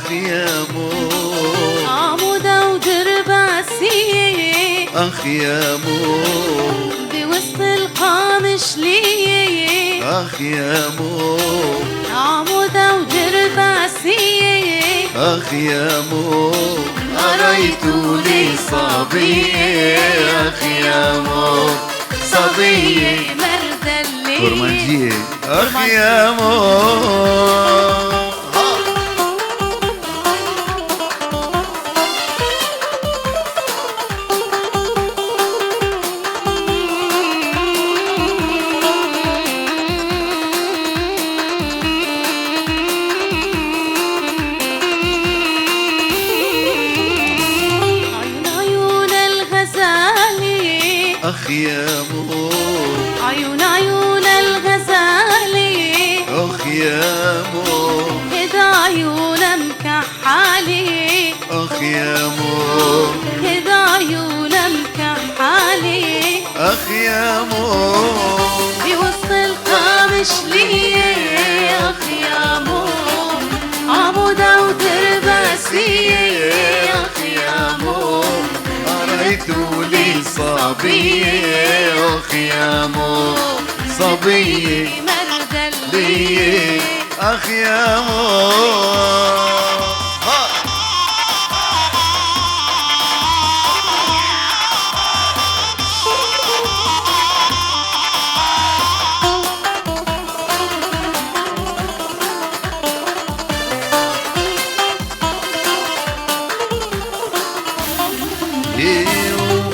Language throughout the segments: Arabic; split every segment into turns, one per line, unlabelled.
اخ يا مو
عمودة ودرباسية
اخ يا مو
بوسط القامش ليه
اخ يا مو
عمودة ودرباسية
اخ يا مو قريتوا لي صبية اخ يا مو صبية
مرد الليل
كرمانجية اخ يا مو اخ يا مو
عيون الغزالي
اخ يا مو
كده عيون مكحالي
اخ يا مو
كده عيون مكحالي
اخ يا مو
بوسط القامش ليه اخ يا مو عمودة ودرباسية اخ يا مو
قريتوا لي صبية اخ يا مو صبية
مرد
لي اخ يا مو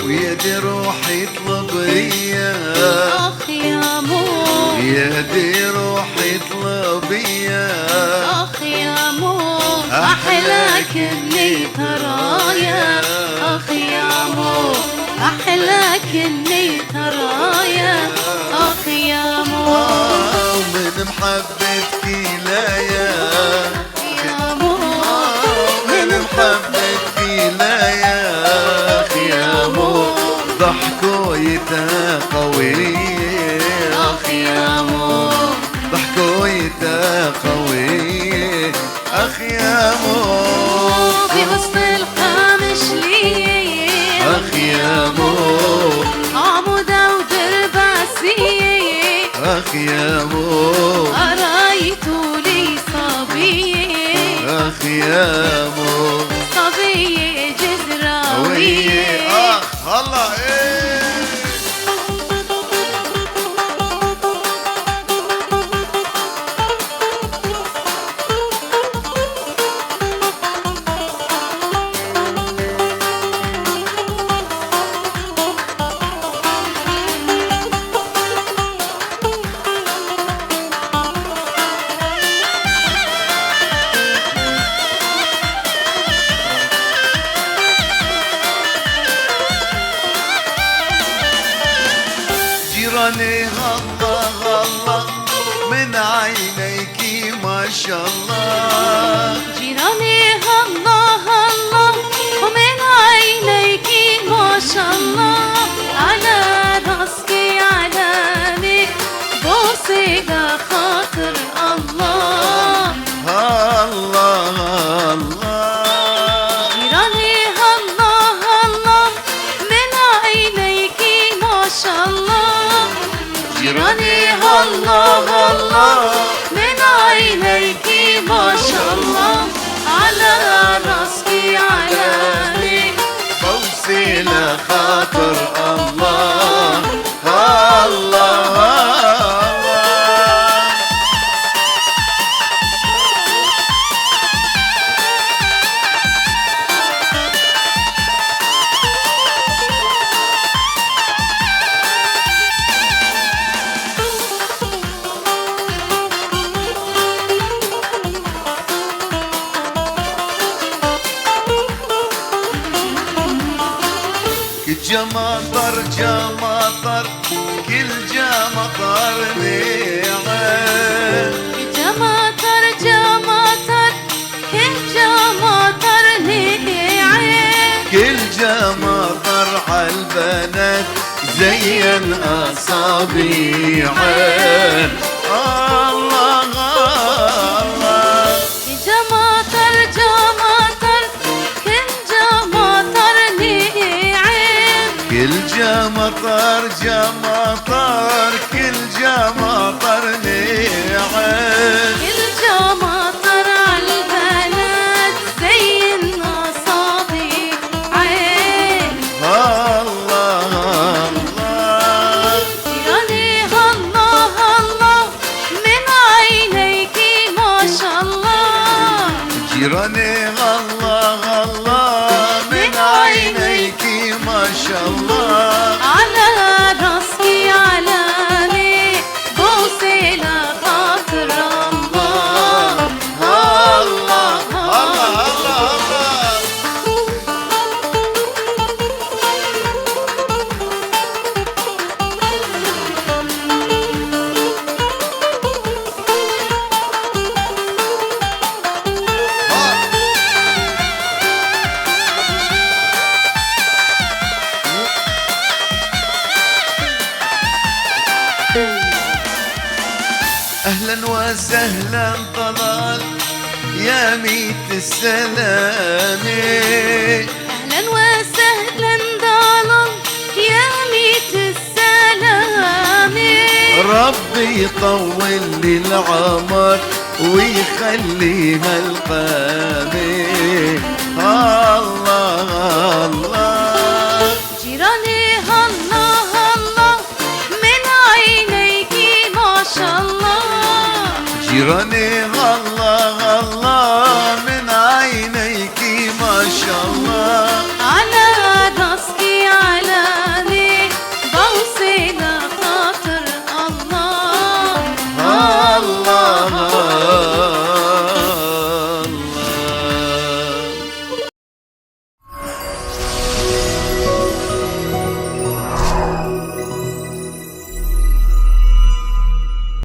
ويدي روحي اطلبية
اخ يا مو
يدي روحي اطلبية
اخ يا مو احلاك اني ترايا اخ يا مو احلاك اني ترايا اخ يا مو
من محبتك لا
يا مو
من محبتك لا يا مو ضحكويته قوية
اخ يا مو
ضحكويته قوية اخ يا مو
بوسط القامش ليه
اخ يا مو
عمودة ودرباسية
اخ يا مو
قرايتوا لي صبية
اخ يا مو
صبية جزراوية
اخ الله ايه جيراني الله الله من عينيكي ما شاء الله
جيراني الله الله ومن عينيكي ما شاء الله على راسكي علامة بوسي لخاطر الله
الله الله
جيراني الله الله من عينيكي ما شاء الله جيراني الله الله من عينيكي ما شاء الله على راسكي علامة
بوسي لخاطر الله الله جمطر جمطر كل جمطر نعم
جمطر جمطر كل جمطر نعم
كل جمطر عالبنات زين أصابيعين الله الله
جمطر جمطر
مطر كل جا مطر نعم
كل جا مطر عالبلد زي النصابي عين
الله الله
جيراني الله الله من عينيكي ما شاء الله
جيراني الله الله من عينيك ما شاء الله
على راسي علامي بوسي لخاطر الله
الله الله الله أهلا وسهلا طلال يا ميت السلامة
اهلا وسهلا ضلال يا ميت السلامة
ربي يطول لي العمر ويخليها القامة الله الله
جيراني الله الله من عينيكي ما شاء الله
جيراني